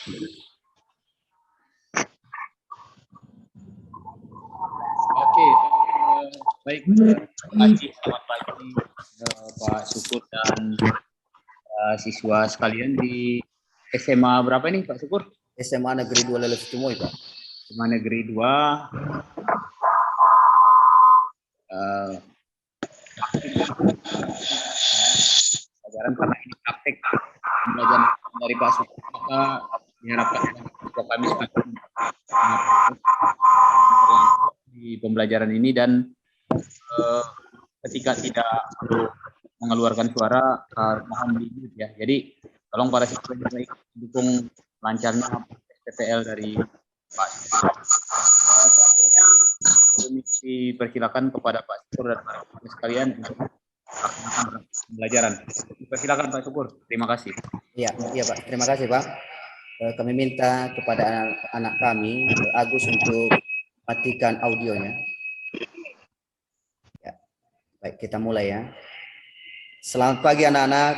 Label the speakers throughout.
Speaker 1: Oke, baik. Terima kasih. Selamat pagi Pak Syukur dan siswa sekalian di SMA berapa ini Pak Syukur?
Speaker 2: SMA Negeri 2 Leles Cimoy, Pak.
Speaker 1: SMA Negeri 2. Pelajaran karena ini praktek pembelajaran dari Pak Syukur, maka diharapkan kami semakin di pembelajaran ini dan ketika tidak mengeluarkan suara mohon di ya. Jadi tolong para siswa yang mendukung lancarnya SPPL dari Pak Syukur. Selanjutnya kami dipersilakan kepada Pak Syukur dan para siswa sekalian untuk melaksanakan pembelajaran. Dipersilakan Pak Syukur. Terima kasih.
Speaker 2: Iya Pak. Terima kasih Pak. Kami minta kepada anak kami Agus untuk matikan audionya. Ya. Baik, kita mulai ya. Selamat pagi anak-anak.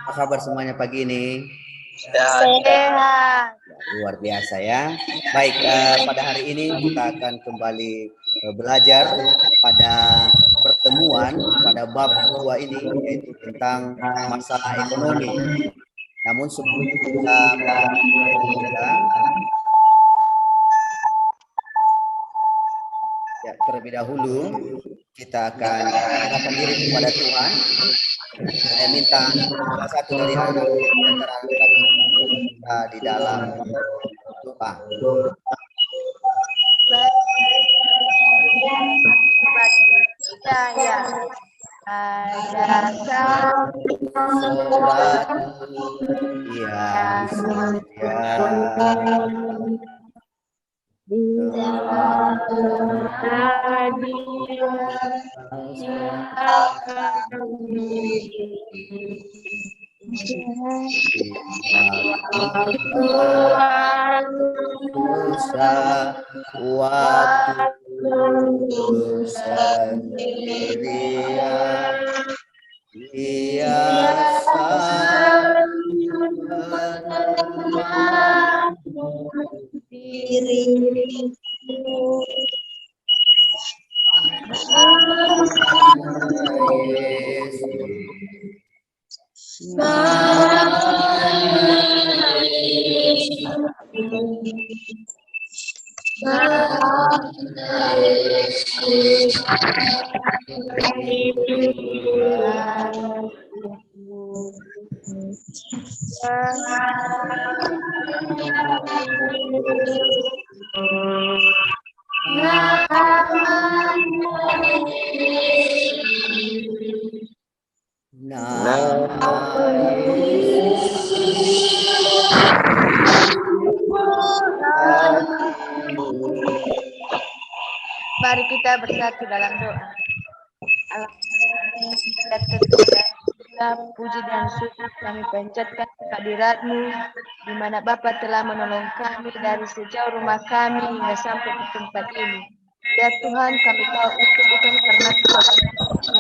Speaker 2: Apa kabar semuanya pagi ini?
Speaker 3: Sehat.
Speaker 2: Luar biasa ya. Baik, pada hari ini kita akan kembali belajar pada pertemuan pada bab 2 ini, yaitu tentang masalah ekonomi. Namun sebelum kita terlebih dahulu kita akan menyerahkan diri kepada Tuhan. Saya minta salah satu dari anak kita di dalam doa.
Speaker 3: Mari kita bersatu dalam doa. Puji dan syukur kami panjatkan kehadirat-Mu, di mana Bapa telah menolong kami dari sejauh rumah kami hingga sampai di tempat ini. Ya Tuhan, kami tahu itu bukan karena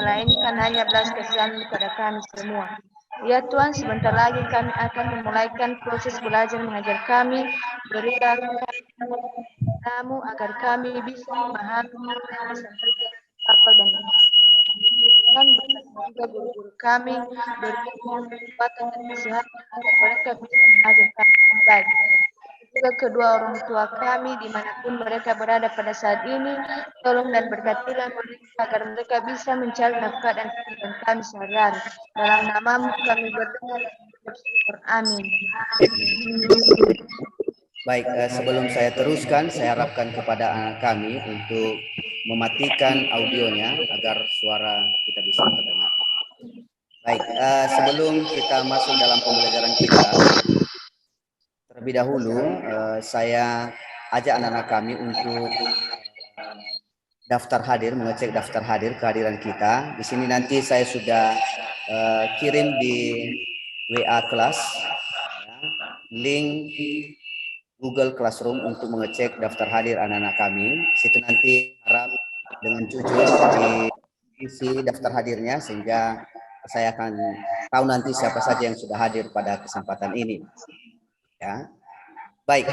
Speaker 3: melainkan hanya belas kasihan kepada kami semua. Ya Tuhan, sebentar lagi kami akan memulaikan proses belajar mengajar kami. Berikan Kamu agar kami bisa memahami dan sampaikan apa dan Tuhan, berkati juga guru-guru kami, berikan kekuatan dan kesehatan agar mereka bisa mengajar kami dengan baik. Juga kedua orang tua kami dimanapun mereka berada pada saat ini, tolong dan berkatilah mereka agar mereka bisa mencari nafkah dan kehidupan kami sehari-hari. Dalam nama-Mu kami berdoa dan bersyukur. Amin.
Speaker 2: Baik, sebelum saya teruskan, saya harapkan kepada anak kami untuk mematikan audionya agar suara kita bisa terdengar. Baik, sebelum kita masuk dalam pembelajaran kita, terlebih dahulu saya ajak anak-anak kami untuk daftar hadir, mengecek daftar hadir kehadiran kita. Di sini nanti saya sudah kirim di WA kelas link Google Classroom untuk mengecek daftar hadir anak-anak kami. Situ nanti harap dengan jujur diisi daftar hadirnya sehingga saya akan tahu nanti siapa saja yang sudah hadir pada kesempatan ini. Ya, baik.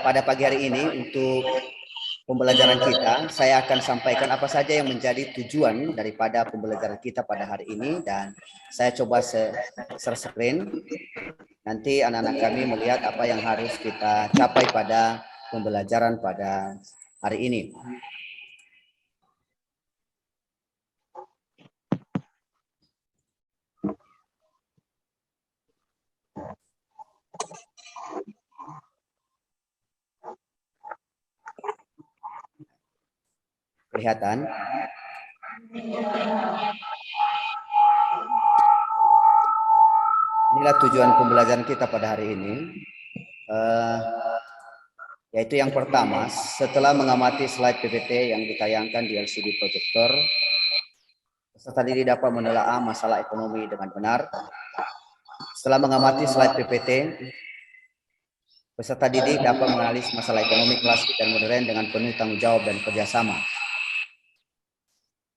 Speaker 2: Pada pagi hari ini untuk pembelajaran kita, saya akan sampaikan apa saja yang menjadi tujuan daripada pembelajaran kita pada hari ini, dan saya coba share screen. Nanti anak-anak kami melihat apa yang harus kita capai pada pembelajaran pada hari ini. Kelihatan? Inilah tujuan pembelajaran kita pada hari ini. Yaitu yang pertama, setelah mengamati slide PPT yang ditayangkan di LCD projector, peserta didik dapat menelaah masalah ekonomi dengan benar. Setelah mengamati slide PPT, peserta didik dapat menganalisis masalah ekonomi klasik dan modern dengan penuh tanggung jawab dan kerjasama.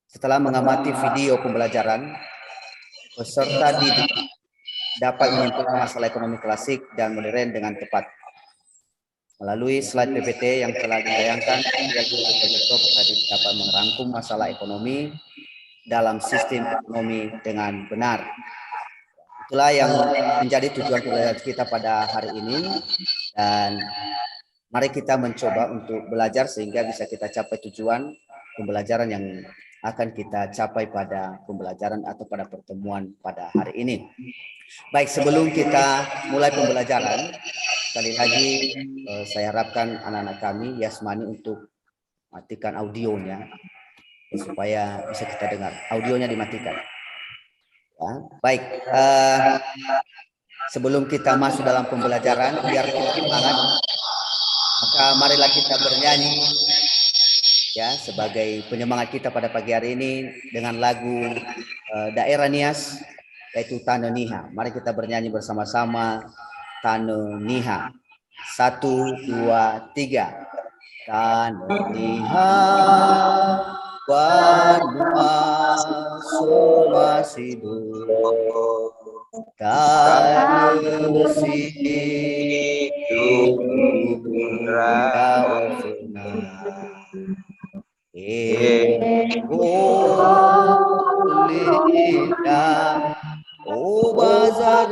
Speaker 2: Setelah mengamati video pembelajaran, peserta didik dapat menyimpulkan masalah ekonomi klasik dan modern dengan tepat. Melalui slide PPT yang telah ditayangkan, peserta didik dapat merangkum masalah ekonomi dalam sistem ekonomi dengan benar. Itulah yang menjadi tujuan pembelajaran kita pada hari ini, dan mari kita mencoba untuk belajar sehingga bisa kita capai tujuan pembelajaran yang akan kita capai pada pembelajaran atau pada pertemuan pada hari ini. Baik, sebelum kita mulai pembelajaran, sekali lagi saya harapkan anak-anak kami Yasmani untuk matikan audionya supaya bisa kita dengar. Audionya dimatikan. Ya, baik. Sebelum kita masuk dalam pembelajaran, biar kita semangat, maka marilah kita bernyanyi ya sebagai penyemangat kita pada pagi hari ini dengan lagu daerah Nias, yaitu Tano Niha. Mari kita bernyanyi bersama-sama Tano Niha. 1, 2, 3. Tano Niha Banua Somasido Tano Sido Raofena Lida O bazar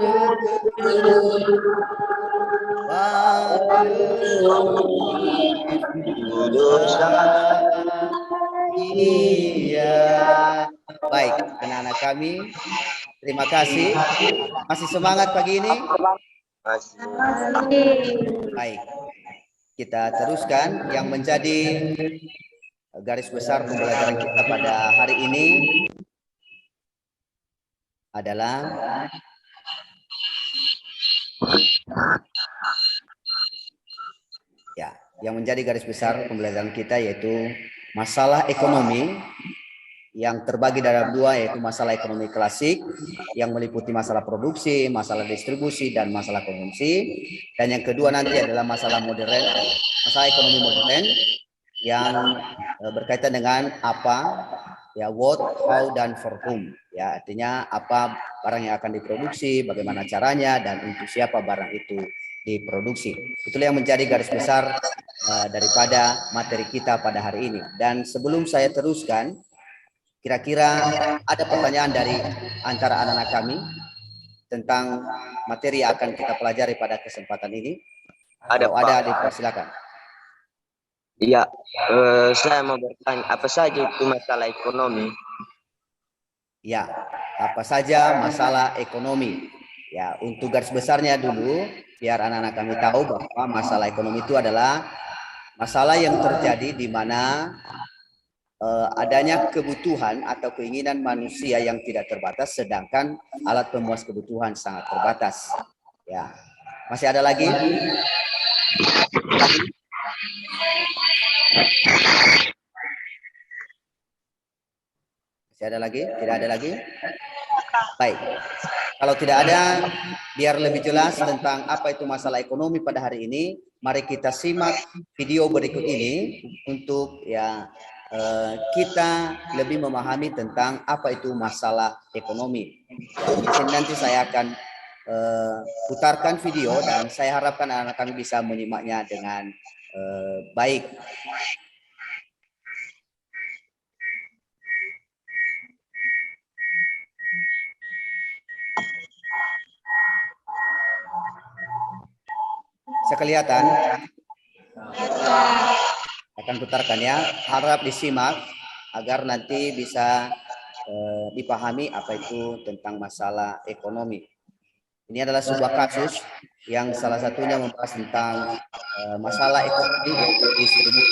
Speaker 2: iya. Baik, anak-anak kami, terima kasih. Masih semangat pagi ini? Baik, kita teruskan. Yang menjadi garis besar pembelajaran kita pada hari ini adalah ya, yang menjadi garis besar pembelajaran kita yaitu masalah ekonomi yang terbagi dalam dua, yaitu masalah ekonomi klasik yang meliputi masalah produksi, masalah distribusi, dan masalah konsumsi. Dan yang kedua nanti adalah masalah modern, masalah ekonomi modern yang berkaitan dengan apa, ya, what, how, dan for whom. Ya, artinya apa barang yang akan diproduksi, bagaimana caranya, dan untuk siapa barang itu diproduksi. Itulah yang menjadi garis besar daripada materi kita pada hari ini. Dan sebelum saya teruskan, kira-kira ada pertanyaan dari antara anak-anak kami tentang materi yang akan kita pelajari pada kesempatan ini? Kalau ada, dipersilakan.
Speaker 4: Iya, saya mau bertanya, apa saja itu masalah ekonomi?
Speaker 2: Ya, apa saja masalah ekonomi? Ya, untuk garis besarnya dulu, biar anak-anak kami tahu bahwa masalah ekonomi itu adalah masalah yang terjadi di mana adanya kebutuhan atau keinginan manusia yang tidak terbatas, sedangkan alat pemuas kebutuhan sangat terbatas. Ya, masih ada lagi? Masih ada lagi? Tidak ada lagi? Baik. Kalau tidak ada, biar lebih jelas tentang apa itu masalah ekonomi pada hari ini, mari kita simak video berikut ini untuk kita lebih memahami tentang apa itu masalah ekonomi. Di sini nanti saya akan putarkan video dan saya harapkan anak-anak kami bisa menyimaknya dengan baik. Bisa kelihatan? Akan putarkan ya. Harap disimak agar nanti bisa dipahami apa itu tentang masalah ekonomi. Ini adalah sebuah kasus yang salah satunya membahas tentang masalah ekonomi yaitu distribusi.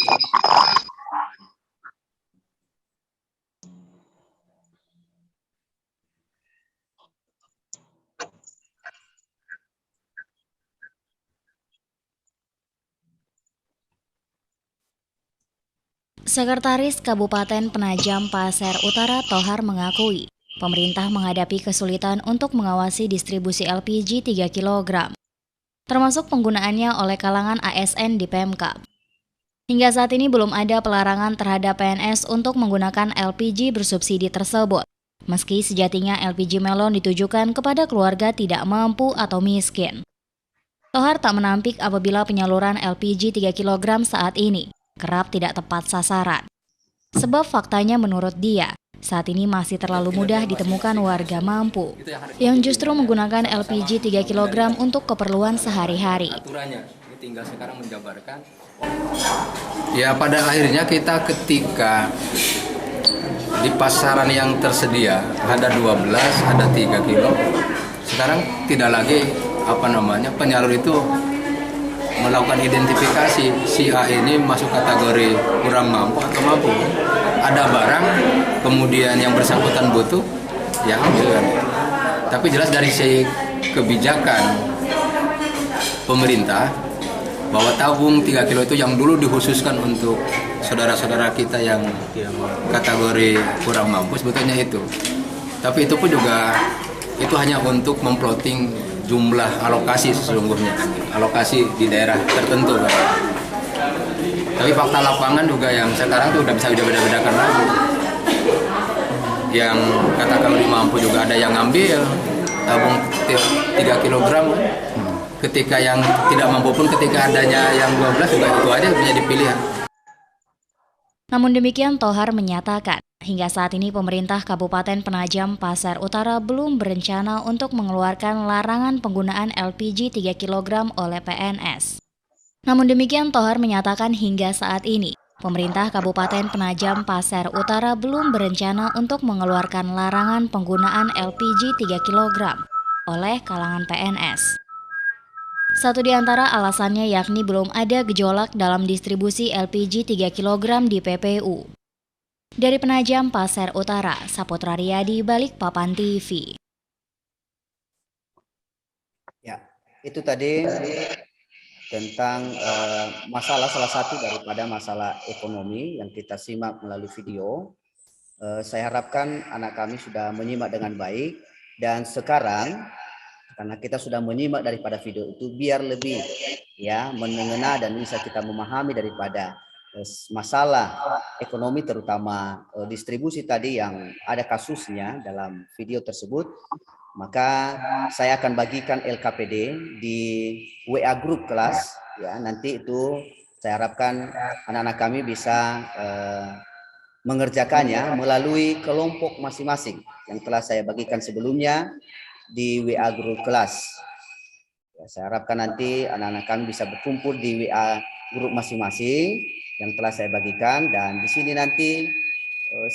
Speaker 5: Sekretaris Kabupaten Penajam Pasir Utara Tohar mengakui, pemerintah menghadapi kesulitan untuk mengawasi distribusi LPG 3 kg, termasuk penggunaannya oleh kalangan ASN di Pemkab. Hingga saat ini belum ada pelarangan terhadap PNS untuk menggunakan LPG bersubsidi tersebut, meski sejatinya LPG melon ditujukan kepada keluarga tidak mampu atau miskin. Tohar tak menampik apabila penyaluran LPG 3 kg saat ini kerap tidak tepat sasaran. Sebab faktanya menurut dia, saat ini masih terlalu mudah ditemukan warga mampu yang justru menggunakan LPG 3 kg untuk keperluan sehari-hari.
Speaker 6: Aturannya, ini tinggal sekarang menjabarkan. Ya pada akhirnya kita ketika di pasaran yang tersedia ada 12, ada 3 kilo. Sekarang tidak lagi penyalur itu melakukan identifikasi si A ini masuk kategori kurang mampu atau mampu. Ada barang, kemudian yang bersangkutan butuh, ya ambil kan. Tapi jelas dari segi kebijakan pemerintah bahwa tabung 3 kilo itu yang dulu dikhususkan untuk saudara-saudara kita yang kategori kurang mampu sebetulnya itu. Tapi itu pun juga itu hanya untuk memploting jumlah alokasi sesungguhnya, alokasi di daerah tertentu kan. Tapi fakta lapangan juga yang sekarang tuh udah bisa beda-bedakan lagi. Yang katakan lebih mampu juga ada yang ngambil tabung 3 kg. Ketika yang tidak mampu pun ketika adanya yang 12 juga itu aja menjadi pilihan.
Speaker 5: Namun demikian Tohar menyatakan, hingga saat ini pemerintah Kabupaten Penajam Pasir Utara belum berencana untuk mengeluarkan larangan penggunaan LPG 3 kg oleh PNS. Namun demikian Tohar menyatakan hingga saat ini, pemerintah Kabupaten Penajam Pasir Utara belum berencana untuk mengeluarkan larangan penggunaan LPG 3 kg oleh kalangan PNS. Satu di antara alasannya yakni belum ada gejolak dalam distribusi LPG 3 kg di PPU. Dari Penajam Pasir Utara, Saputra Riyadi, Balikpapan TV.
Speaker 2: Ya, itu tadi tentang masalah salah satu daripada masalah ekonomi yang kita simak melalui video. Saya harapkan anak kami sudah menyimak dengan baik dan sekarang karena kita sudah menyimak daripada video itu biar lebih ya mengena dan bisa kita memahami daripada masalah ekonomi terutama distribusi tadi yang ada kasusnya dalam video tersebut, maka saya akan bagikan LKPD di WA grup kelas ya. Nanti itu saya harapkan anak-anak kami bisa mengerjakannya melalui kelompok masing-masing yang telah saya bagikan sebelumnya di WA grup kelas. Ya, saya harapkan nanti anak-anak kami bisa berkumpul di WA grup masing-masing yang telah saya bagikan dan di sini nanti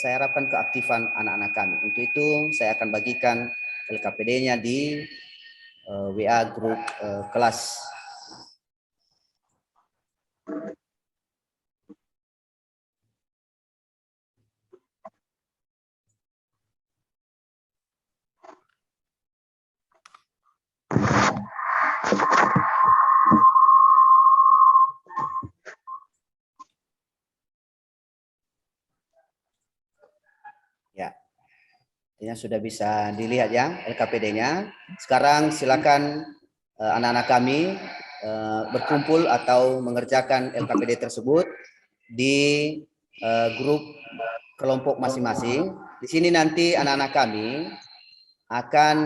Speaker 2: saya harapkan keaktifan anak-anak kami. Untuk itu saya akan bagikan LKPD-nya di WA grup kelas. Ya, ini sudah bisa dilihat ya LKPD-nya. Sekarang silakan anak-anak kami berkumpul atau mengerjakan LKPD tersebut di grup kelompok masing-masing. Di sini nanti anak-anak kami akan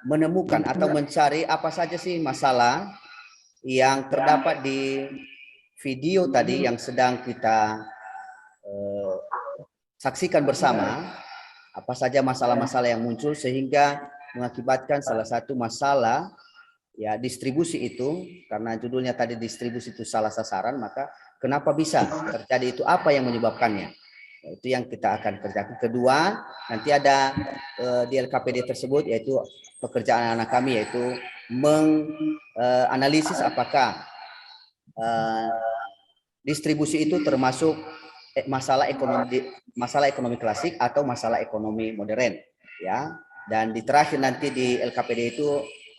Speaker 2: menemukan atau mencari apa saja sih masalah yang terdapat di video tadi yang sedang kita saksikan bersama, apa saja masalah-masalah yang muncul sehingga mengakibatkan salah satu masalah ya distribusi itu, karena judulnya tadi distribusi itu salah sasaran, maka kenapa bisa terjadi itu, apa yang menyebabkannya. Itu yang kita akan kerjakan. Kedua, nanti ada di LKPD tersebut yaitu pekerjaan anak kami yaitu menganalisis apakah distribusi itu termasuk masalah ekonomi klasik atau masalah ekonomi modern, ya. Dan di terakhir nanti di LKPD itu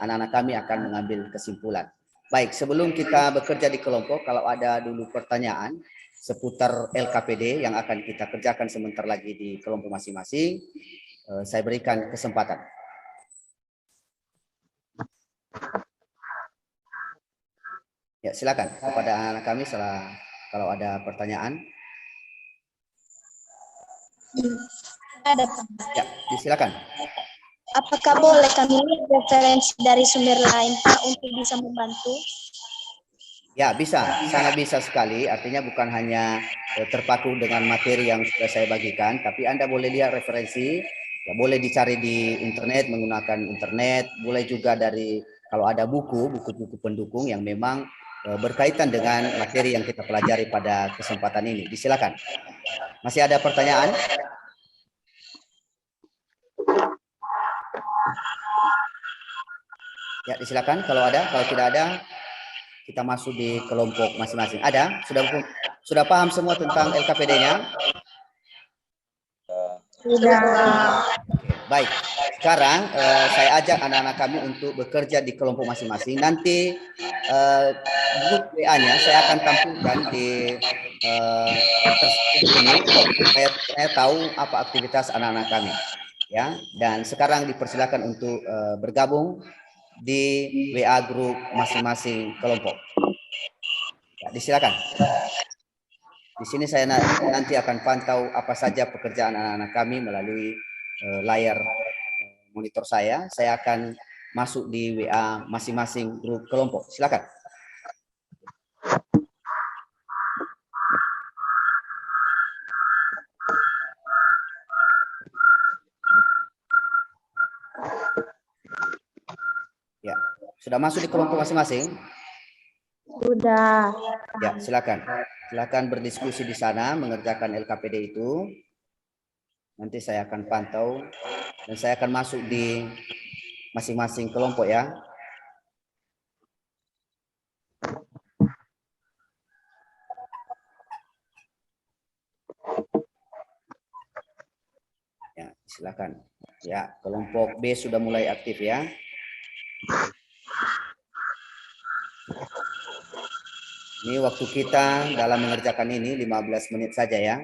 Speaker 2: anak-anak kami akan mengambil kesimpulan. Baik, sebelum kita bekerja di kelompok, kalau ada dulu pertanyaan seputar LKPD yang akan kita kerjakan sebentar lagi di kelompok masing-masing, saya berikan kesempatan. Ya, silakan kepada anak-anak kami kalau ada pertanyaan.
Speaker 7: Ada, Pak.
Speaker 2: Ya, silakan.
Speaker 7: Apakah boleh kami lihat referensi dari sumber lain, Pak, untuk bisa membantu?
Speaker 2: Ya, bisa, sangat bisa sekali. Artinya bukan hanya terpaku dengan materi yang sudah saya bagikan, tapi Anda boleh lihat referensi, ya boleh dicari di internet menggunakan internet, boleh juga dari kalau ada buku-buku pendukung yang memang berkaitan dengan materi yang kita pelajari pada kesempatan ini. Disilakan. Masih ada pertanyaan? Ya, disilakan kalau ada, kalau tidak ada kita masuk di kelompok masing-masing. Ada? Sudah paham semua tentang LKPD-nya?
Speaker 7: Sudah.
Speaker 2: Baik. Sekarang saya ajak anak-anak kami untuk bekerja di kelompok masing-masing. Nanti grup WA-nya saya akan tampilkan di ini. Saya tahu apa aktivitas anak-anak kami. Ya, dan sekarang dipersilakan untuk bergabung di WA grup masing-masing kelompok. Ya, disilakan. Di sini saya nanti akan pantau apa saja pekerjaan anak-anak kami melalui layar monitor saya. Saya akan masuk di WA masing-masing grup kelompok. Silakan. Ya, sudah masuk di kelompok masing-masing?
Speaker 7: Sudah.
Speaker 2: Ya, silakan. Silakan berdiskusi di sana mengerjakan LKPD itu. Nanti saya akan pantau dan saya akan masuk di masing-masing kelompok ya. Ya, silakan. Ya, kelompok B sudah mulai aktif ya. Ini waktu kita dalam mengerjakan ini 15 menit saja ya.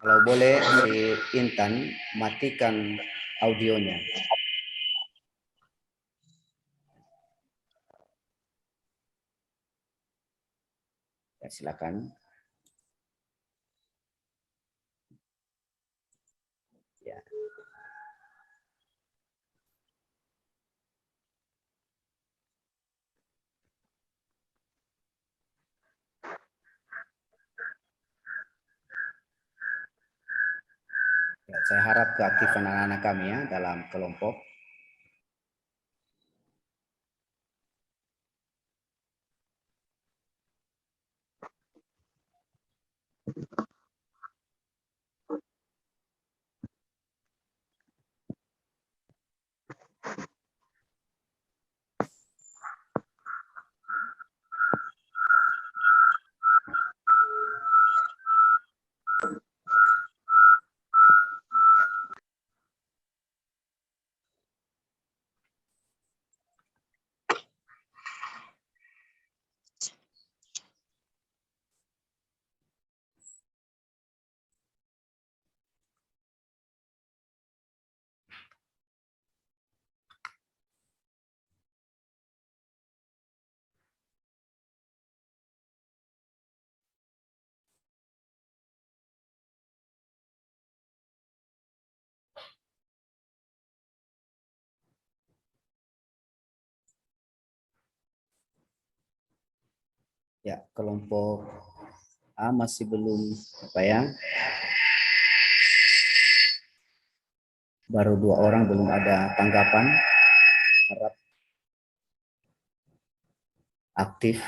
Speaker 2: Kalau boleh si Intan matikan audionya. Ya, silakan. Ya. Ya, saya harap keaktifan anak-anak kami ya dalam kelompok. Ya, kelompok A masih belum apa ya? Baru 2 orang belum ada tanggapan. Harap aktif.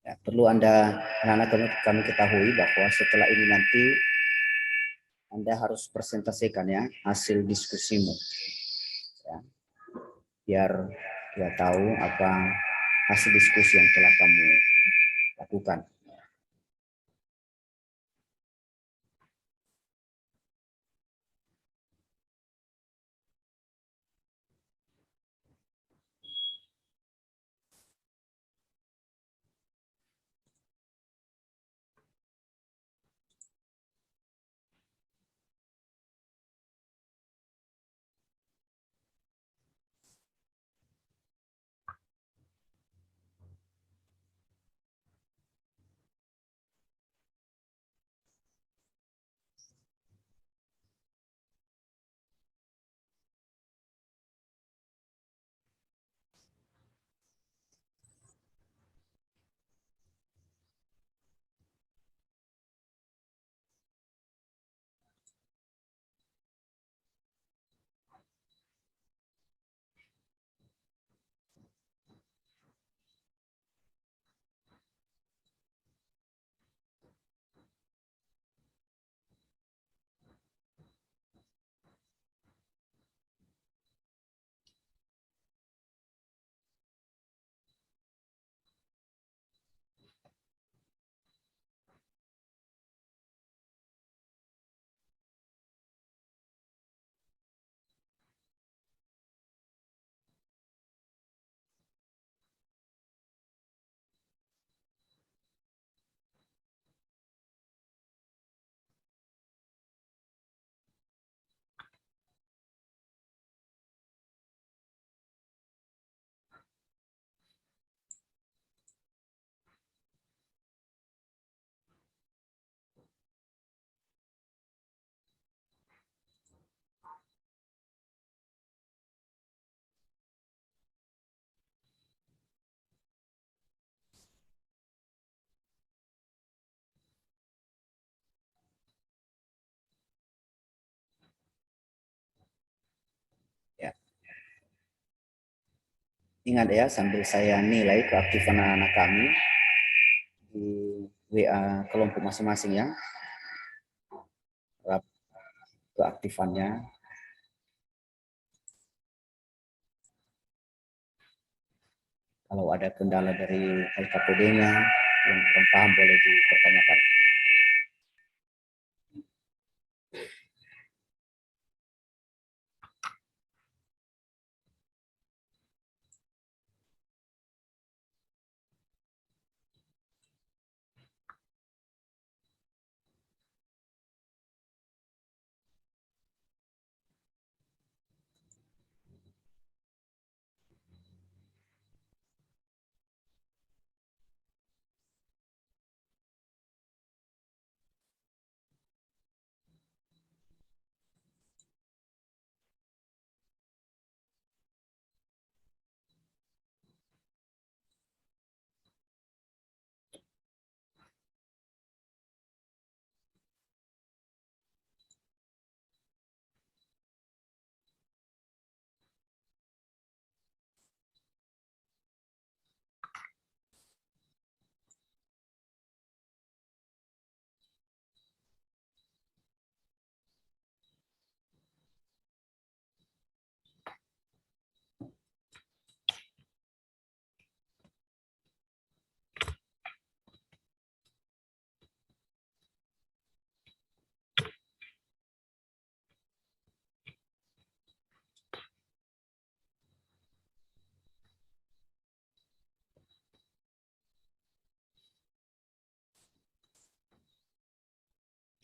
Speaker 2: Ya, perlu anak-anak kami ketahui bahwa setelah ini nanti Anda harus presentasikan ya hasil diskusimu, ya, biar dia tahu apa hasil diskusi yang telah kamu lakukan. Ya. Ingat ya, sambil saya nilai keaktifan anak-anak kami di WA kelompok masing-masing ya, harap keaktifannya. Kalau ada kendala dari LKPD-nya yang kurang paham boleh dipertanyakan.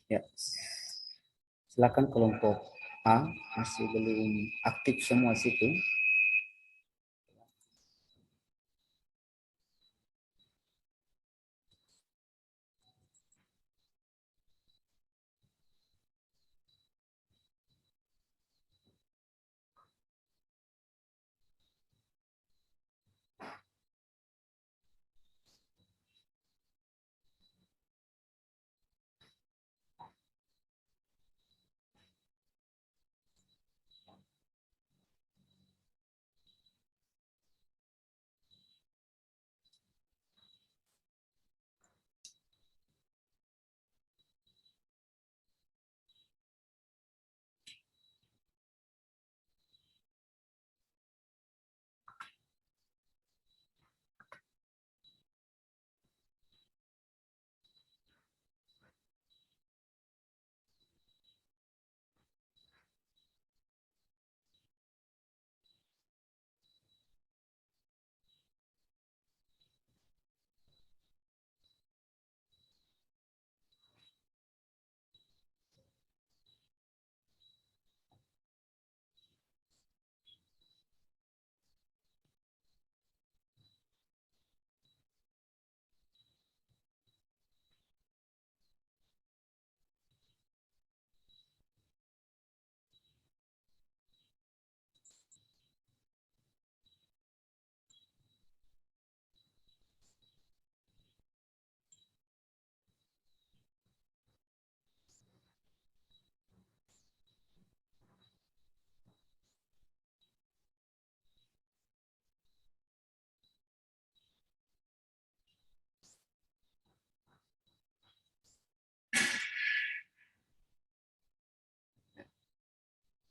Speaker 2: Ya. Silakan kelompok A masih belum aktif semua situ.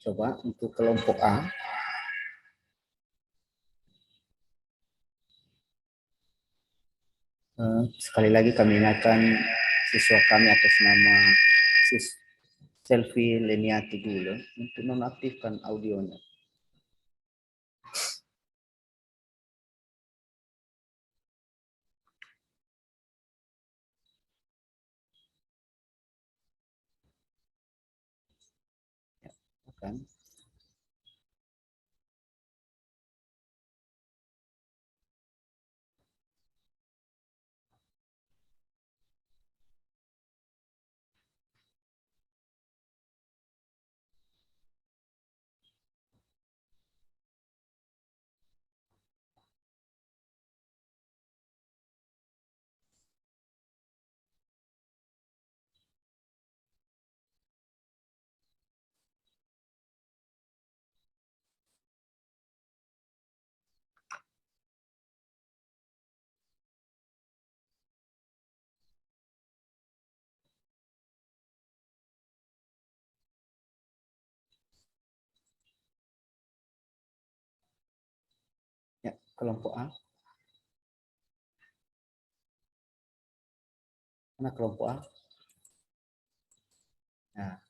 Speaker 2: Coba untuk kelompok A. Sekali lagi kami ingatkan siswa kami atas nama Selvi Leniati dulu untuk nonaktifkan audionya. Ya, kan? Ya, kelompok A. Mana kelompok A? Nah,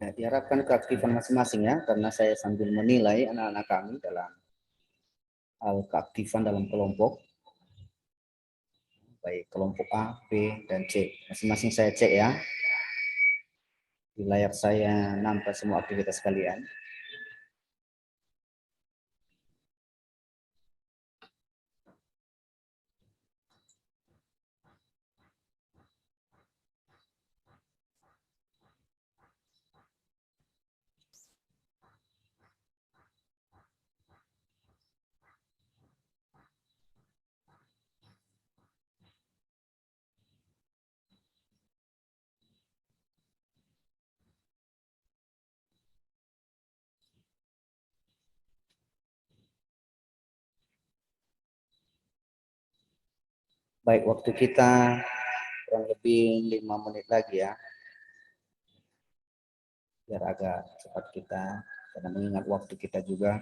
Speaker 2: ya, diharapkan keaktifan masing-masing ya, karena saya sambil menilai anak-anak kami dalam hal keaktifan dalam kelompok, baik kelompok A, B, dan C. Masing-masing saya cek ya. Di layar saya nampak semua aktivitas kalian. Baik, waktu kita kurang lebih 5 menit lagi ya. Biar agak cepat kita, karena mengingat waktu kita juga.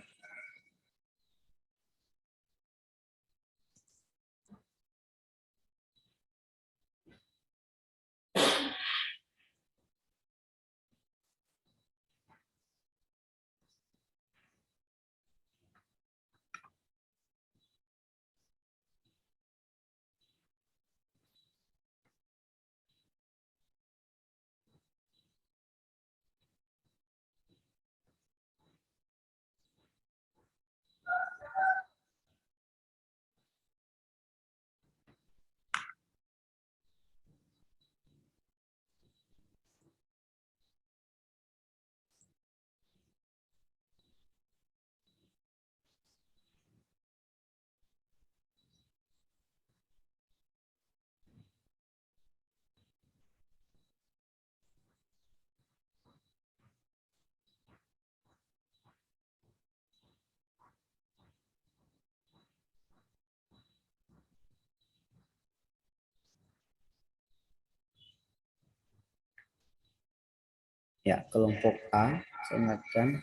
Speaker 2: Ya, kelompok A, saya ingatkan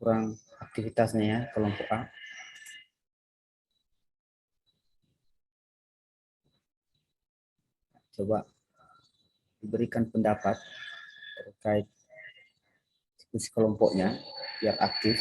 Speaker 2: kurang aktivitasnya ya, kelompok A. Coba diberikan pendapat terkait diskusi kelompoknya biar aktif.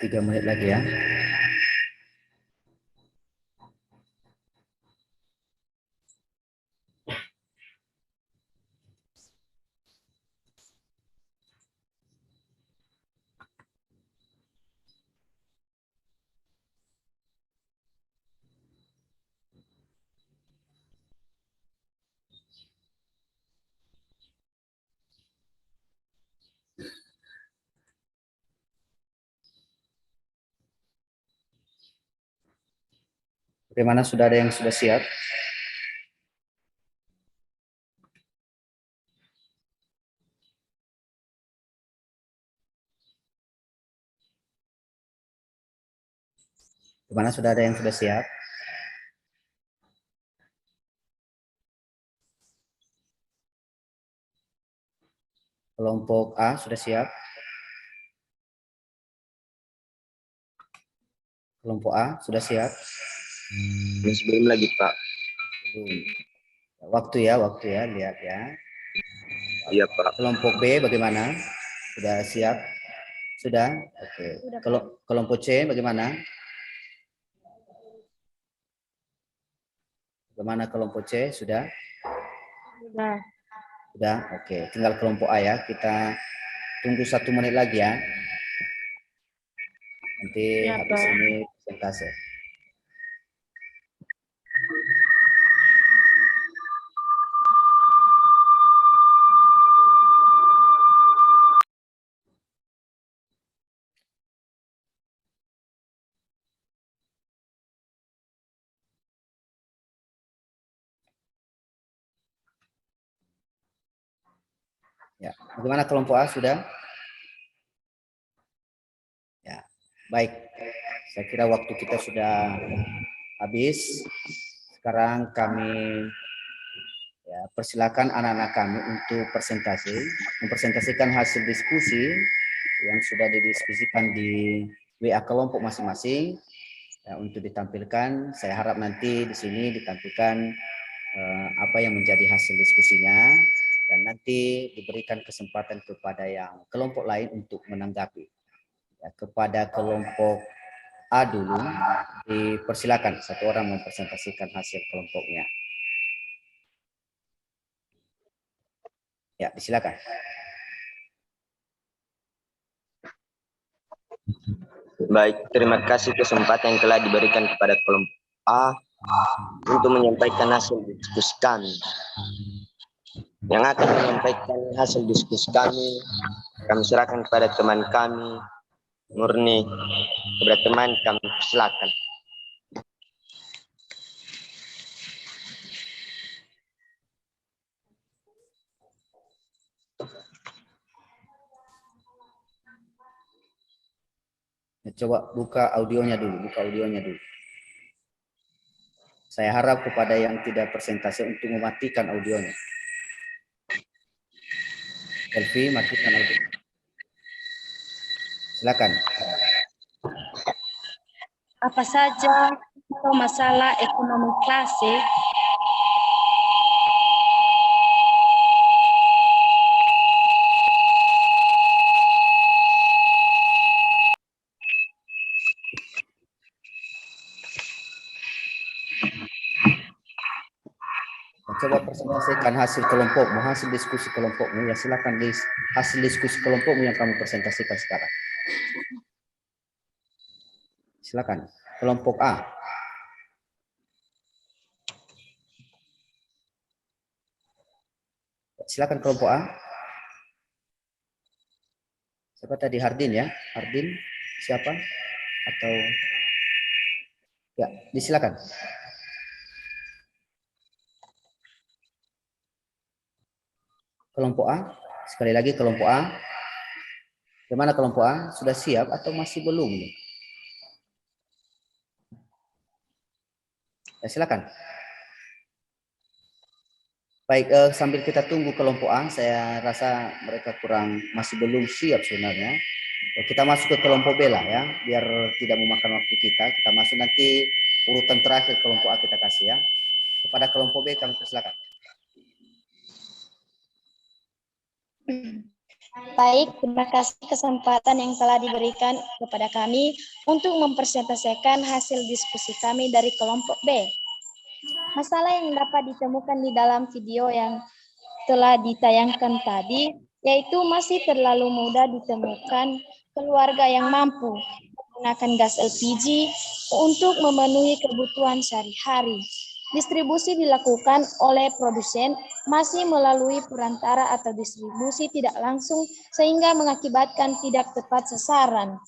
Speaker 2: 3 menit lagi ya. Bagaimana, sudah ada yang sudah siap? Bagaimana, sudah ada yang sudah siap? Kelompok A sudah siap? Kelompok A sudah siap?
Speaker 4: Masih belum lagi, Pak.
Speaker 2: Belum. Waktu ya, lihat ya.
Speaker 4: Iya, Pak.
Speaker 2: Kelompok B bagaimana? Sudah siap? Sudah? Oke. Kelompok C bagaimana? Bagaimana kelompok C? Sudah?
Speaker 3: Sudah.
Speaker 2: Sudah? Oke. Tinggal kelompok A ya. Kita tunggu 1 menit lagi ya. Nanti
Speaker 3: Ya,
Speaker 2: habis
Speaker 3: Pak.
Speaker 2: ini presentasi. Ya, bagaimana kelompok A sudah? Ya, baik. Saya kira waktu kita sudah habis. Sekarang kami ya, persilakan anak-anak kami untuk mempresentasikan hasil diskusi yang sudah didiskusikan di WA kelompok masing-masing ya, untuk ditampilkan. Saya harap nanti di sini ditampilkan apa yang menjadi hasil diskusinya, dan nanti diberikan kesempatan kepada yang kelompok lain untuk menanggapi. Ya, kepada kelompok A dulu, dipersilakan satu orang mempresentasikan hasil kelompoknya. Ya, disilakan.
Speaker 4: Baik, terima kasih kesempatan yang telah diberikan kepada kelompok A untuk menyampaikan hasil diskusi kami. Yang akan menyampaikan hasil diskusi kami serahkan kepada teman kami, Murni. Kepada teman kami, silakan.
Speaker 2: Coba buka audionya dulu, Saya harap kepada yang tidak presentasi untuk mematikan audionya. Elvi, matikan audio. Silakan.
Speaker 7: Apa saja atau masalah ekonomi klasik
Speaker 2: Coba presentasikan hasil kelompokmu, hasil diskusi kelompokmu. Ya, silakan hasil diskusi kelompokmu yang kamu presentasikan sekarang. Silakan, kelompok A. Silakan kelompok A. Siapa tadi? Hardin ya? Hardin siapa? Atau ya, disilakan. Kelompok A, sekali lagi kelompok A. Bagaimana kelompok A? Sudah siap atau masih belum? Ya, silakan. Baik, sambil kita tunggu kelompok A, saya rasa mereka masih belum siap sebenarnya. Kita masuk ke kelompok B lah ya, biar tidak memakan waktu kita. Kita masuk nanti urutan terakhir kelompok A kita kasih ya. Kepada kelompok B kami persilakan.
Speaker 7: Baik, terima kasih kesempatan yang telah diberikan kepada kami untuk mempresentasikan hasil diskusi kami dari kelompok B. Masalah yang dapat ditemukan di dalam video yang telah ditayangkan tadi, yaitu masih terlalu mudah ditemukan keluarga yang mampu menggunakan gas LPG untuk memenuhi kebutuhan sehari-hari. Distribusi dilakukan oleh produsen masih melalui perantara atau distribusi tidak langsung sehingga mengakibatkan tidak tepat sasaran.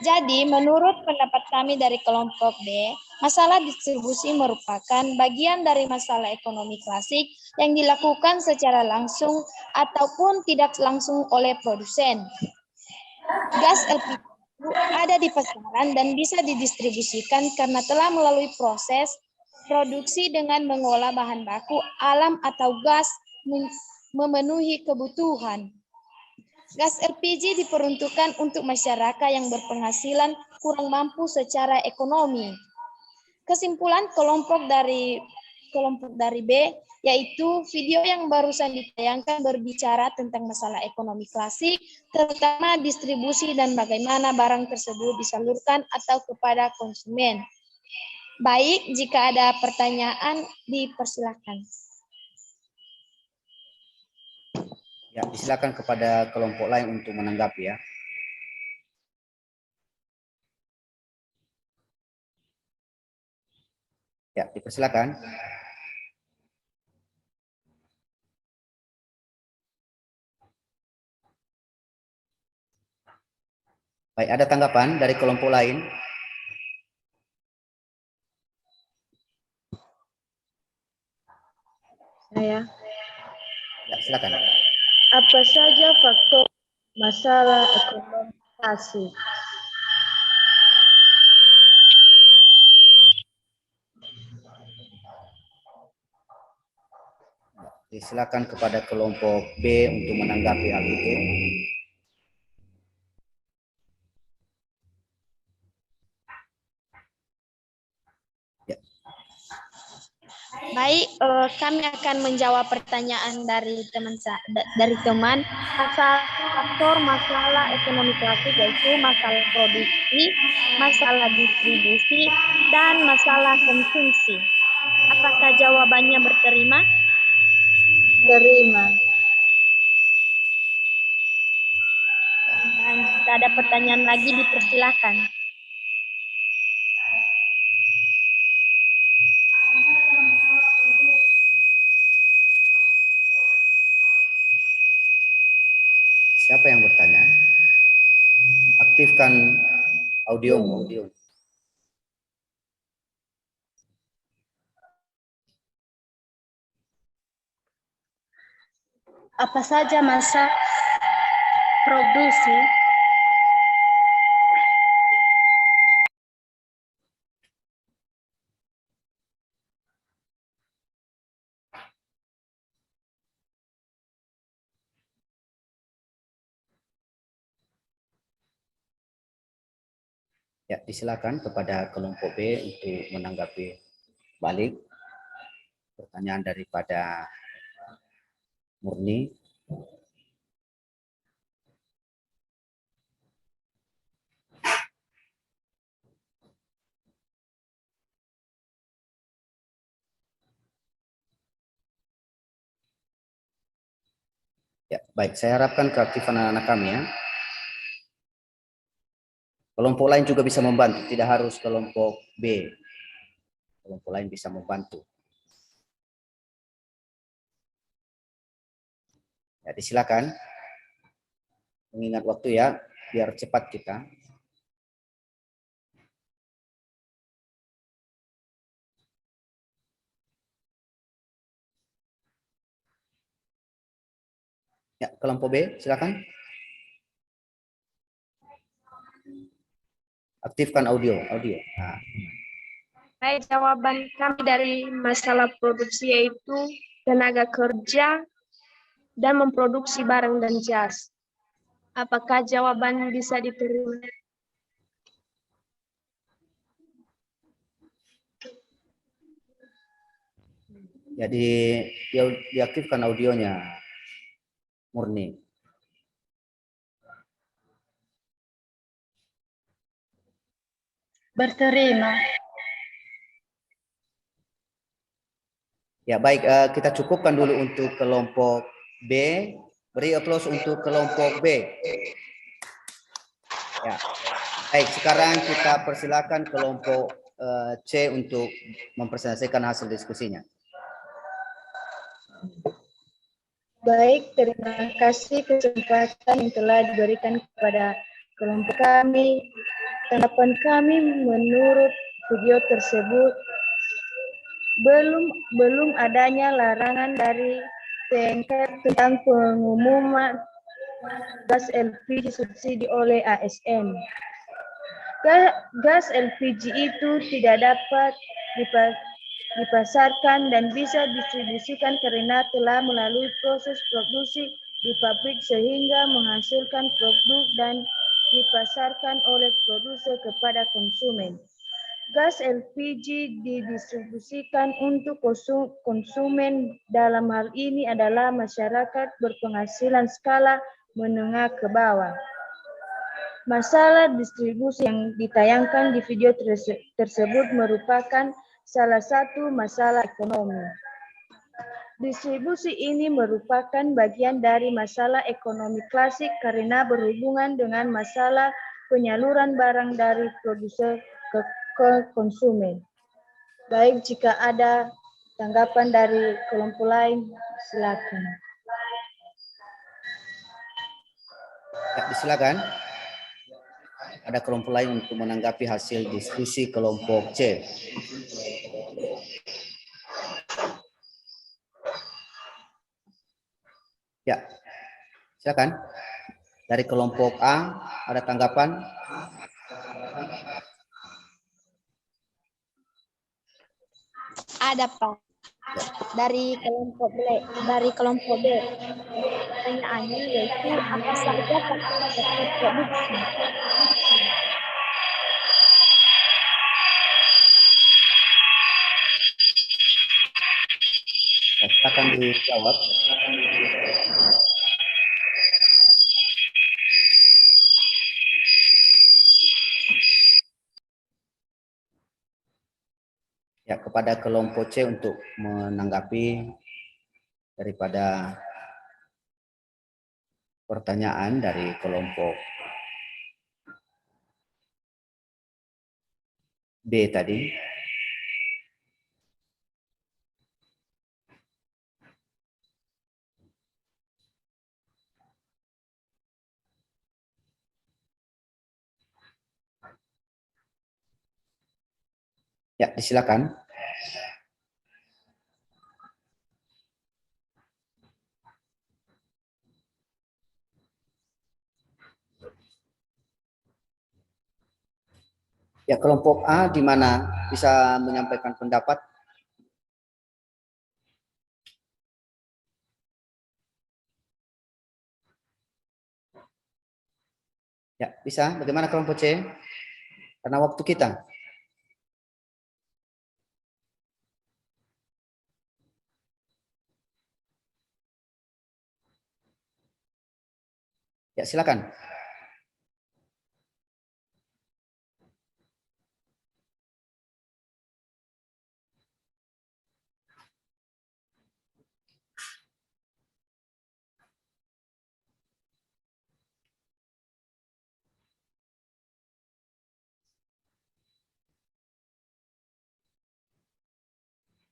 Speaker 7: Jadi, menurut pendapat kami dari kelompok B, masalah distribusi merupakan bagian dari masalah ekonomi klasik yang dilakukan secara langsung ataupun tidak langsung oleh produsen. Gas LPG ada di pasaran dan bisa didistribusikan karena telah melalui proses produksi dengan mengolah bahan baku alam atau gas memenuhi kebutuhan. Gas LPG diperuntukkan untuk masyarakat yang berpenghasilan kurang mampu secara ekonomi. Kesimpulan kelompok dari B, yaitu video yang barusan ditayangkan berbicara tentang masalah ekonomi klasik, terutama distribusi dan bagaimana barang tersebut disalurkan atau kepada konsumen. Baik, jika ada pertanyaan, dipersilakan.
Speaker 2: Ya, disilakan kepada kelompok lain untuk menanggapi ya. Ya, dipersilakan. Baik, ada tanggapan dari kelompok lain?
Speaker 3: Saya,
Speaker 2: Ya, silakan.
Speaker 3: apa saja faktor masalah ekonomi klasik?
Speaker 2: Silakan kepada kelompok B untuk menanggapi hal itu. Ya.
Speaker 3: Baik, kami akan menjawab pertanyaan dari teman. Faktor masalah ekonomi klasik yaitu masalah produksi, masalah distribusi, dan masalah konsumsi. Apakah jawabannya berterima? Terima. Dan jika ada pertanyaan lagi, dipersilakan.
Speaker 2: Siapa yang bertanya? Aktifkan audio.
Speaker 7: Apa saja masa produksi?
Speaker 2: Ya, disilakan kepada kelompok B untuk menanggapi balik pertanyaan daripada Murni. Ya, baik, saya harapkan keaktifan anak-anak kami ya. Kelompok lain juga bisa membantu, tidak harus kelompok B. Kelompok lain bisa membantu. Ya, disilakan. Mengingat waktu ya, biar cepat kita. Ya, kelompok B, silakan. Aktifkan audio. Nah.
Speaker 3: Baik, jawaban kami dari masalah produksi yaitu tenaga kerja dan memproduksi barang dan jasa. Apakah jawaban bisa diterima?
Speaker 2: Jadi diaktifkan audionya. Murni.
Speaker 3: Berterima.
Speaker 2: Ya baik, kita cukupkan dulu untuk kelompok B. Beri aplaus untuk kelompok B. Ya, baik. Sekarang kita persilakan kelompok C untuk mempresentasikan hasil diskusinya.
Speaker 3: Baik, terima kasih kesempatan yang telah diberikan kepada kelompok kami. Tanggapan kami menurut video tersebut, belum adanya larangan dari Kemenker tentang pengumuman gas LPG subsidi oleh ASN. Gas LPG itu tidak dapat dipasarkan dan bisa distribusikan karena telah melalui proses produksi di pabrik sehingga menghasilkan produk dan dipasarkan oleh produser kepada konsumen. Gas LPG didistribusikan untuk konsumen, dalam hal ini adalah masyarakat berpenghasilan skala menengah ke bawah. Masalah distribusi yang ditayangkan di video tersebut merupakan salah satu masalah ekonomi. Distribusi ini merupakan bagian dari masalah ekonomi klasik karena berhubungan dengan masalah penyaluran barang dari produser ke konsumen. Baik, jika ada tanggapan dari kelompok lain, silakan.
Speaker 2: Ya, silakan. Ada kelompok lain untuk menanggapi hasil diskusi kelompok C. Ya, silakan. Dari kelompok A, ada tanggapan?
Speaker 7: Ada, Pak. Dari kelompok B, pertanyaannya yaitu apa saja faktor produksi?
Speaker 2: Ya, silakan dijawab. Ya, kepada kelompok C untuk menanggapi daripada pertanyaan dari kelompok B tadi. Ya, disilakan. Ya, kelompok A di mana bisa menyampaikan pendapat? Ya, bisa. Bagaimana kelompok C? Karena waktu kita. Ya, silakan.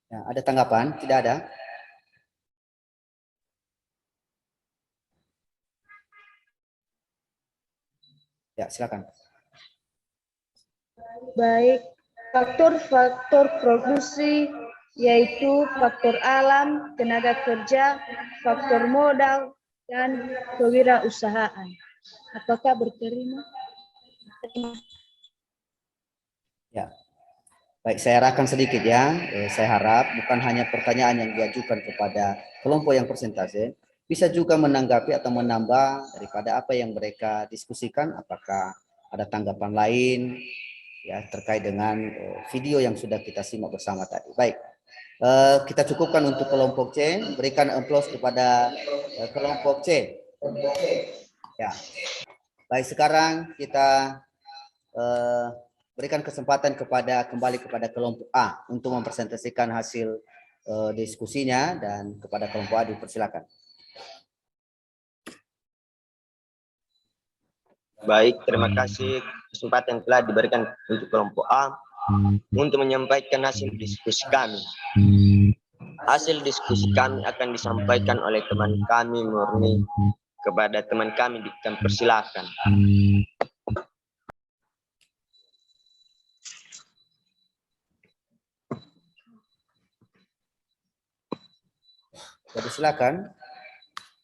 Speaker 2: Ya, ada tanggapan? Tidak ada? Ya, silakan.
Speaker 3: Baik, faktor-faktor produksi yaitu faktor alam, tenaga kerja, faktor modal, dan kewirausahaan. Apakah berterima?
Speaker 2: Ya. Baik, saya arahkan sedikit ya. Saya harap bukan hanya pertanyaan yang diajukan kepada kelompok yang persentase, bisa juga menanggapi atau menambah daripada apa yang mereka diskusikan, apakah ada tanggapan lain ya terkait dengan video yang sudah kita simak bersama tadi. Baik, Kita cukupkan untuk kelompok C. Berikan aplaus kepada kelompok C. Ya. Baik, sekarang kita berikan kesempatan kembali kepada kelompok A untuk mempresentasikan hasil diskusinya, dan kepada kelompok A dipersilakan.
Speaker 4: Baik, terima kasih kesempatan yang telah diberikan untuk kelompok A untuk menyampaikan hasil diskusi kami. Hasil diskusi kami akan disampaikan oleh teman kami murni kepada teman kami, dipersilakan.
Speaker 2: Jadi silakan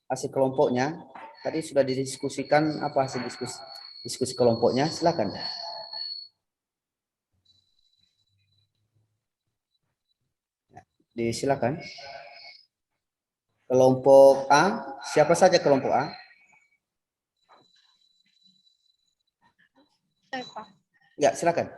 Speaker 2: hasil kelompoknya. Tadi sudah didiskusikan, apa hasil diskusi kelompoknya? Silakan. Disilakan. Kelompok A, siapa saja kelompok A? Ya, silakan.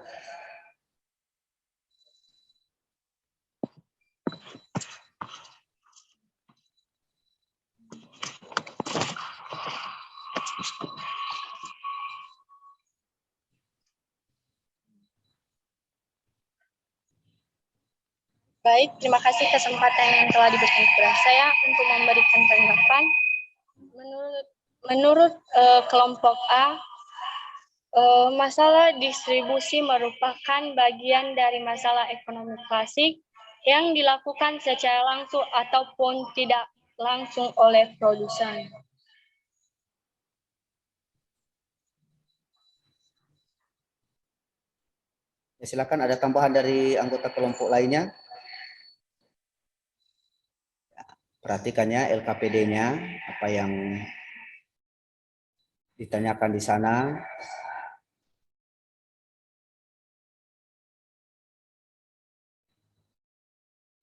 Speaker 7: Baik, terima kasih kesempatan yang telah diberikan kepada saya untuk memberikan tanggapan. Menurut kelompok A, masalah distribusi merupakan bagian dari masalah ekonomi klasik yang dilakukan secara langsung ataupun tidak langsung oleh produsen.
Speaker 2: Ya, silakan, ada tambahan dari anggota kelompok lainnya. Perhatikannya LKPD-nya, apa yang ditanyakan di sana.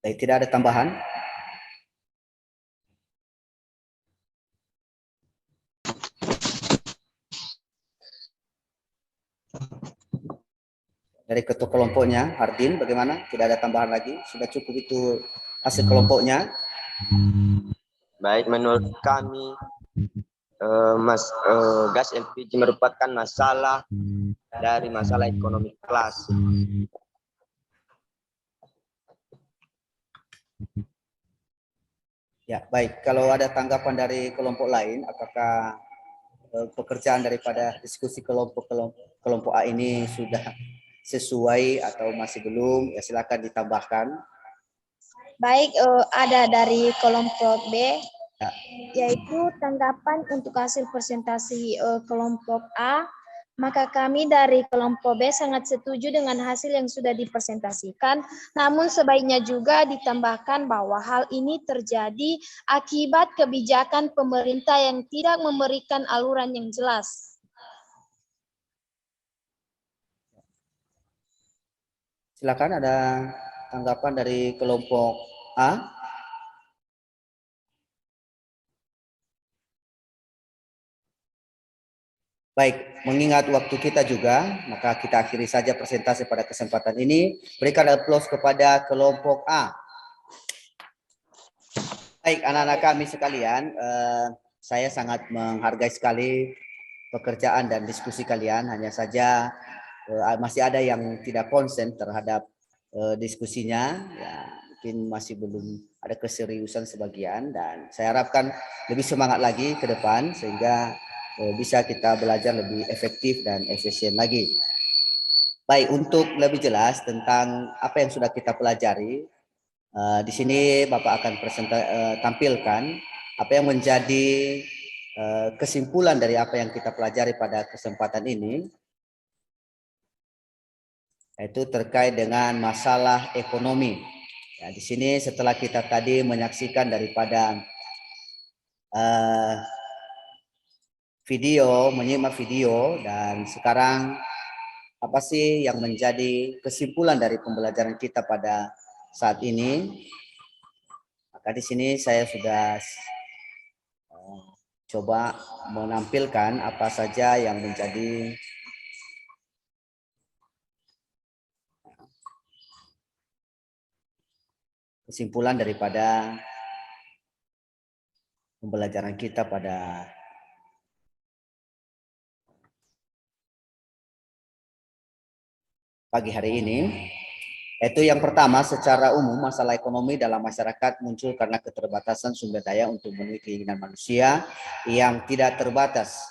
Speaker 2: Baik, tidak ada tambahan. Dari ketua kelompoknya, Hardin, bagaimana? Tidak ada tambahan lagi? Sudah cukup itu hasil kelompoknya?
Speaker 4: Baik, menurut kami gas LPG merupakan masalah dari masalah ekonomi klasik.
Speaker 2: Ya, baik. Kalau ada tanggapan dari kelompok lain, apakah pekerjaan daripada diskusi kelompok A ini sudah sesuai atau masih belum? Ya, silakan ditambahkan.
Speaker 7: Baik, ada dari kelompok B, yaitu tanggapan untuk hasil presentasi kelompok A. Maka kami dari kelompok B sangat setuju dengan hasil yang sudah dipresentasikan. Namun sebaiknya juga ditambahkan bahwa hal ini terjadi akibat kebijakan pemerintah yang tidak memberikan aluran yang jelas.
Speaker 2: Silakan, ada tanggapan dari kelompok A. Baik, mengingat waktu kita juga, maka kita akhiri saja presentasi pada kesempatan ini. Berikan aplaus kepada kelompok A. Baik, anak-anak kami sekalian, saya sangat menghargai sekali pekerjaan dan diskusi kalian. Hanya saja masih ada yang tidak konsen terhadap diskusinya, ya, mungkin masih belum ada keseriusan sebagian, dan saya harapkan lebih semangat lagi ke depan sehingga bisa kita belajar lebih efektif dan efisien lagi. Baik, untuk lebih jelas tentang apa yang sudah kita pelajari, di sini Bapak akan tampilkan apa yang menjadi kesimpulan dari apa yang kita pelajari pada kesempatan ini, yaitu terkait dengan masalah ekonomi. Ya, di sini setelah kita tadi menyaksikan daripada menyimak video, dan sekarang apa sih yang menjadi kesimpulan dari pembelajaran kita pada saat ini? Maka di sini saya sudah coba menampilkan apa saja yang menjadi kesimpulan daripada pembelajaran kita pada pagi hari ini. Itu yang pertama, secara umum masalah ekonomi dalam masyarakat muncul karena keterbatasan sumber daya untuk memenuhi keinginan manusia yang tidak terbatas.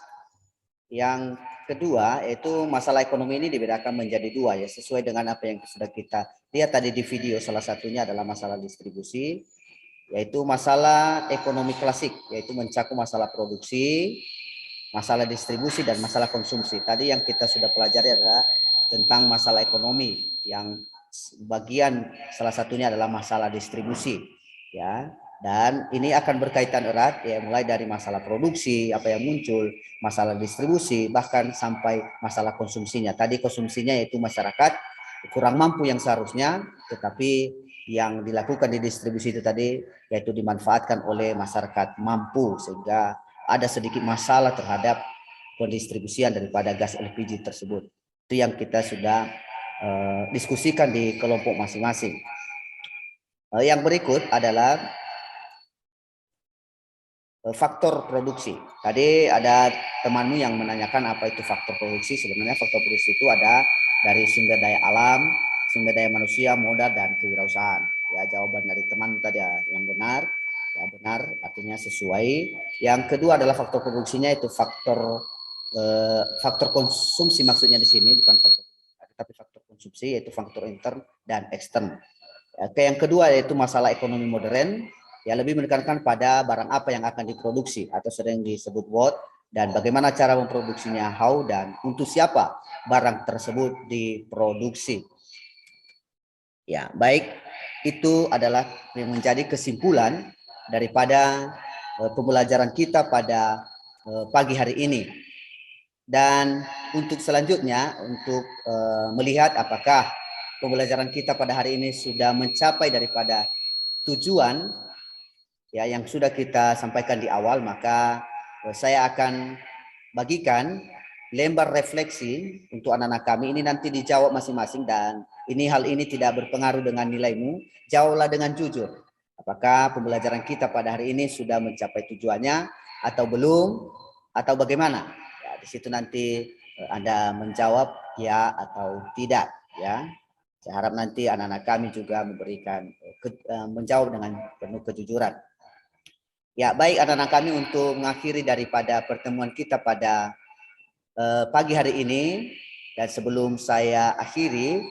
Speaker 2: Yang kedua, yaitu masalah ekonomi ini dibedakan menjadi dua, ya, sesuai dengan apa yang sudah kita lihat tadi di video. Salah satunya adalah masalah distribusi, yaitu masalah ekonomi klasik, yaitu mencakup masalah produksi, masalah distribusi, dan masalah konsumsi. Tadi yang kita sudah pelajari adalah tentang masalah ekonomi, yang bagian salah satunya adalah masalah distribusi, ya. Dan ini akan berkaitan erat, ya, mulai dari masalah produksi, apa yang muncul, masalah distribusi, bahkan sampai masalah konsumsinya. Tadi konsumsinya yaitu masyarakat kurang mampu yang seharusnya, tetapi yang dilakukan di distribusi itu tadi yaitu dimanfaatkan oleh masyarakat mampu, sehingga ada sedikit masalah terhadap pendistribusian daripada gas LPG tersebut. Itu yang kita sudah diskusikan di kelompok masing-masing. Yang berikut adalah faktor produksi. Tadi ada temanmu yang menanyakan apa itu faktor produksi. Sebenarnya faktor produksi itu ada dari sumber daya alam, sumber daya manusia, modal, dan kewirausahaan. Ya, jawaban dari teman tadi yang benar. Ya, benar artinya sesuai. Yang kedua adalah faktor produksinya itu faktor konsumsi, maksudnya di sini bukan faktor, tapi faktor konsumsi, yaitu faktor intern dan ekstern. Yang kedua yaitu masalah ekonomi modern, ya, lebih menekankan pada barang apa yang akan diproduksi atau sering disebut what, dan bagaimana cara memproduksinya, how, dan untuk siapa barang tersebut diproduksi. Ya, baik, itu adalah yang menjadi kesimpulan daripada pembelajaran kita pada pagi hari ini. Dan untuk selanjutnya, untuk melihat apakah pembelajaran kita pada hari ini sudah mencapai daripada tujuan, ya, yang sudah kita sampaikan di awal, maka saya akan bagikan lembar refleksi untuk anak-anak kami. Ini nanti dijawab masing-masing, dan hal ini tidak berpengaruh dengan nilaimu. Jawablah dengan jujur. Apakah pembelajaran kita pada hari ini sudah mencapai tujuannya atau belum, atau bagaimana? Di situ nanti Anda menjawab ya atau tidak, ya. Saya harap nanti anak-anak kami juga memberikan menjawab dengan penuh kejujuran. Ya, baik anak-anak kami, untuk mengakhiri daripada pertemuan kita pada pagi hari ini, dan sebelum saya akhiri,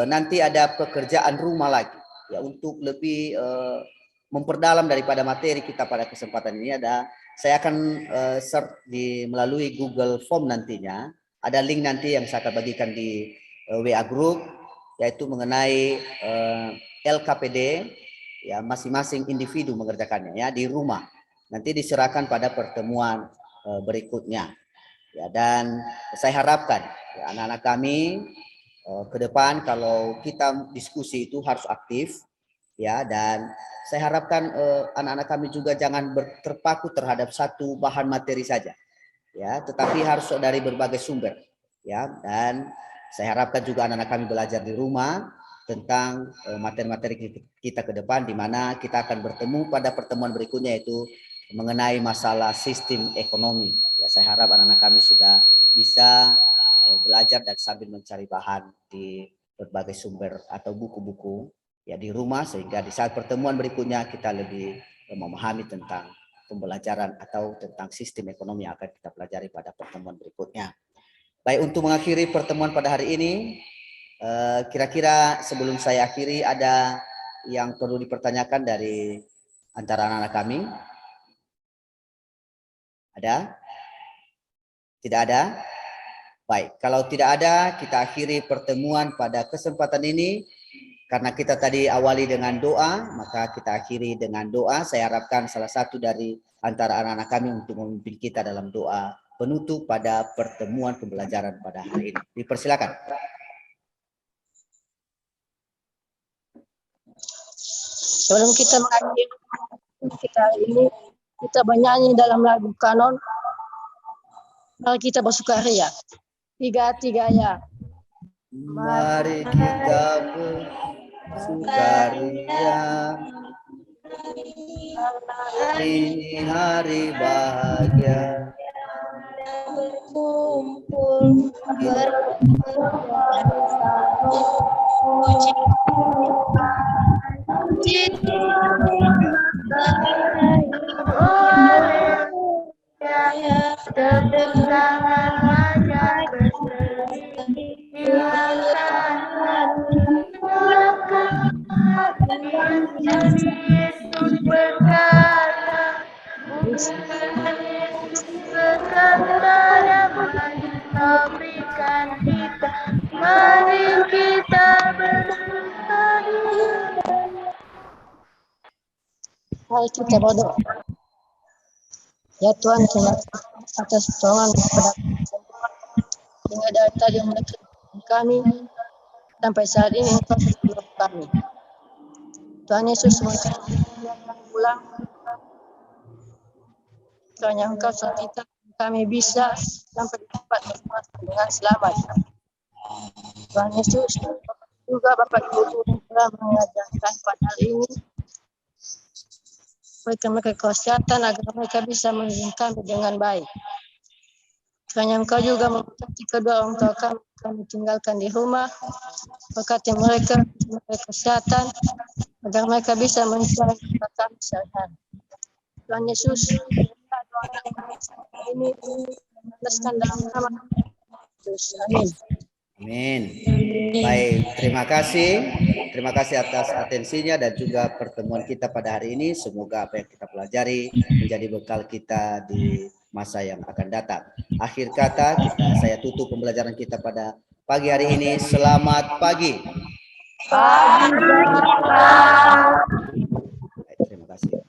Speaker 2: nanti ada pekerjaan rumah lagi, ya, untuk lebih memperdalam daripada materi kita pada kesempatan ini. Saya akan search melalui Google Form nantinya. Ada link nanti yang saya akan bagikan di WA Group, yaitu mengenai LKPD, ya, masing-masing individu mengerjakannya, ya, di rumah. Nanti diserahkan pada pertemuan berikutnya. Ya, dan saya harapkan, ya, anak-anak kami ke depan kalau kita diskusi itu harus aktif, ya, dan saya harapkan anak-anak kami juga jangan terpaku terhadap satu bahan materi saja, ya, tetapi harus dari berbagai sumber, ya. Dan saya harapkan juga anak-anak kami belajar di rumah tentang materi-materi kita ke depan, di mana kita akan bertemu pada pertemuan berikutnya, yaitu mengenai masalah sistem ekonomi. Ya, saya harap anak-anak kami sudah bisa belajar dan sambil mencari bahan di berbagai sumber atau buku-buku, ya, di rumah, sehingga di saat pertemuan berikutnya kita lebih memahami tentang pembelajaran atau tentang sistem ekonomi yang akan kita pelajari pada pertemuan berikutnya. Baik, untuk mengakhiri pertemuan pada hari ini, kira-kira sebelum saya akhiri, ada yang perlu dipertanyakan dari antara anak-anak kami? Ada? Tidak ada? Baik, kalau tidak ada, kita akhiri pertemuan pada kesempatan ini. Karena kita tadi awali dengan doa, maka kita akhiri dengan doa. Saya harapkan salah satu dari antara anak-anak kami untuk memimpin kita dalam doa penutup pada pertemuan pembelajaran pada hari ini. Dipersilakan.
Speaker 8: Sebelum kita mengakhiri kita ini, kita bernyanyi dalam lagu kanon. Mari kita bersukaria. Tiga-tiganya.
Speaker 2: Mari kita sukaria. Ini hari bahagia.
Speaker 7: Berkumpul
Speaker 3: Yesus berkata, berikan kita, mari kita berbahagia.
Speaker 8: Mari kita berdoa. Ya Tuhan, terima kasih atas pertolongan kepada hingga dari tadi mendekat kami sampai saat ini Engkau menolong kami. Tuhan Yesus semoga pulang kiranya Engkau suruh kita kami bisa sampai di tempat dengan selamat. Tuhan Yesus juga Bapak Ibu yang telah mengajarkan pada hari ini, berikan mereka kesehatan agar mereka bisa mengiring kami dengan baik. Kiranya Engkau juga memberkati kedua orang tua kami tinggalkan di rumah, berkati mereka kesehatan agar mereka bisa mencari kami sehari-hari. Tuhan Yesus, ini meneruskan dalam nama Yesus. Amin.
Speaker 2: Amin. Baik, terima kasih. Terima kasih atas atensinya dan juga pertemuan kita pada hari ini. Semoga apa yang kita pelajari menjadi bekal kita di masa yang akan datang. Akhir kata, saya tutup pembelajaran kita pada pagi hari ini. Selamat pagi. Baik, terima kasih.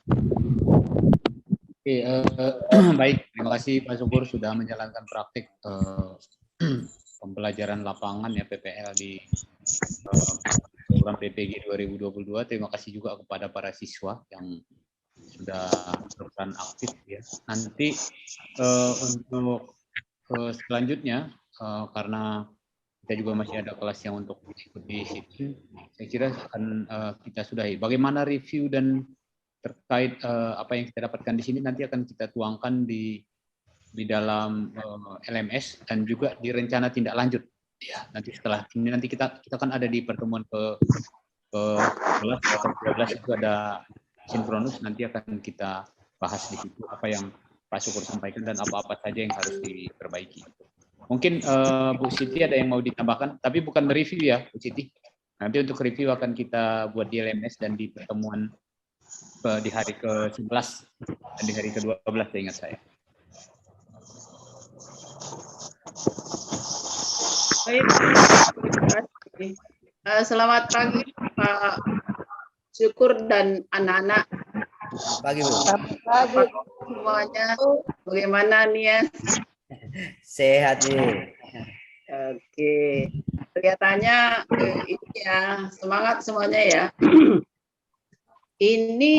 Speaker 1: Oke, baik. Terima kasih Pak Syukur sudah menjalankan praktik pembelajaran lapangan ya PPL di program PPG 2022. Terima kasih juga kepada para siswa yang sudah berperan aktif ya. Nanti untuk selanjutnya karena kita juga masih ada kelas yang untuk ikut di situ, saya kira akan kita sudahi. Bagaimana review dan terkait apa yang kita dapatkan di sini nanti akan kita tuangkan di dalam LMS dan juga di rencana tindak lanjut ya. Nanti setelah ini nanti kita kan ada di pertemuan ke 11 atau 12 itu ada sinkronus, nanti akan kita bahas di situ apa yang Pak Syukur sampaikan dan apa-apa saja yang harus diperbaiki. Mungkin Bu Siti ada yang mau ditambahkan, tapi bukan mereview ya Bu Siti. Nanti untuk review akan kita buat di LMS dan di pertemuan di hari ke-11 dan di hari ke-12 ingat saya.
Speaker 9: Baik, terima kasih. Selamat pagi Pak Syukur dan anak-anak.
Speaker 2: Pagi Bu.
Speaker 9: Pagi semuanya. Bagaimana nih ya?
Speaker 2: Sehat Bu.
Speaker 9: Oke. Kelihatannya ini ya semangat semuanya ya. Ini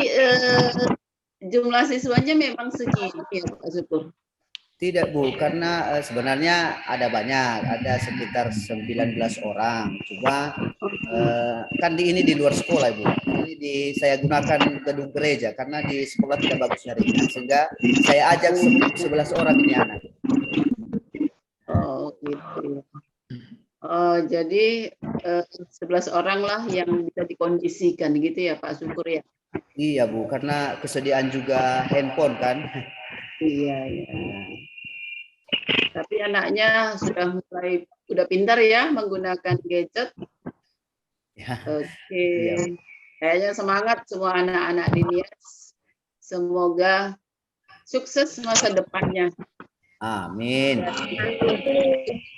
Speaker 9: jumlah siswanya memang segini ya Pak Syukur.
Speaker 2: Tidak Bu, karena sebenarnya ada banyak, ada sekitar 19 orang. Cuma kan ini di luar sekolah Ibu. Ini saya gunakan gedung gereja karena di sekolah tidak bagus nyarinya, sehingga saya ajak 11 orang ini anak.
Speaker 9: Oh gitu. Oh jadi 11 orang lah yang bisa dikondisikan gitu ya Pak Syukur ya.
Speaker 2: Iya Bu, karena kesediaan juga handphone kan.
Speaker 9: Iya, iya. Tapi anaknya sudah pintar ya menggunakan gadget.
Speaker 2: Ya.
Speaker 9: Oke.
Speaker 2: Iya.
Speaker 9: Kayaknya semangat semua anak-anak di NIAS. Semoga sukses masa depannya.
Speaker 2: Amin.
Speaker 9: Dan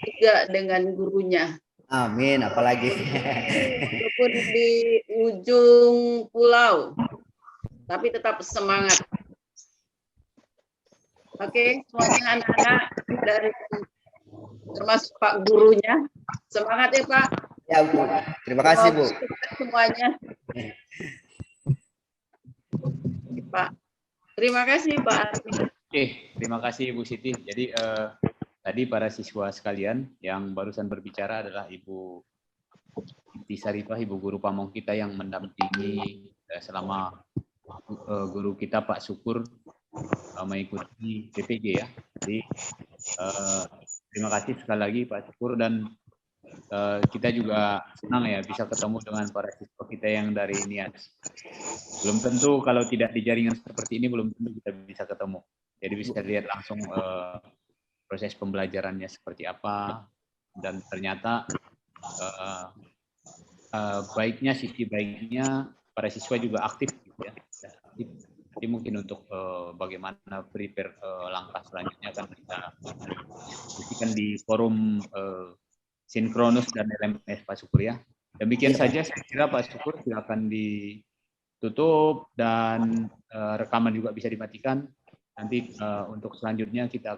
Speaker 9: juga dengan gurunya.
Speaker 2: Amin, apalagi.
Speaker 9: Walaupun di ujung pulau, tapi tetap semangat. Oke, semuanya anak-anak dari termasuk Pak gurunya, semangat ya Pak.
Speaker 2: Ya Bu, terima kasih Bu.
Speaker 9: Semuanya. Pak, terima kasih Pak.
Speaker 1: Oke, terima kasih Bu Siti. Jadi tadi para siswa sekalian yang barusan berbicara adalah Ibu Siti Sarifah, ibu guru pamong kita yang mendampingi selama guru kita Pak Syukur mengikuti PPG ya. Jadi terima kasih sekali lagi Pak Syukur, dan kita juga senang ya bisa ketemu dengan para siswa kita yang dari NIAS. Belum tentu kalau tidak di jaringan seperti ini belum tentu kita bisa ketemu. Jadi bisa lihat langsung proses pembelajarannya seperti apa, dan ternyata baiknya, sisi baiknya para siswa juga aktif gitu ya. Aktif. Jadi mungkin untuk bagaimana prepare langkah selanjutnya akan kita diskusikan di forum Sinkronus dan LMS Pak Syukur ya. Demikian saja saya kira Pak Syukur, silakan ditutup dan rekaman juga bisa dimatikan. Nanti untuk selanjutnya kita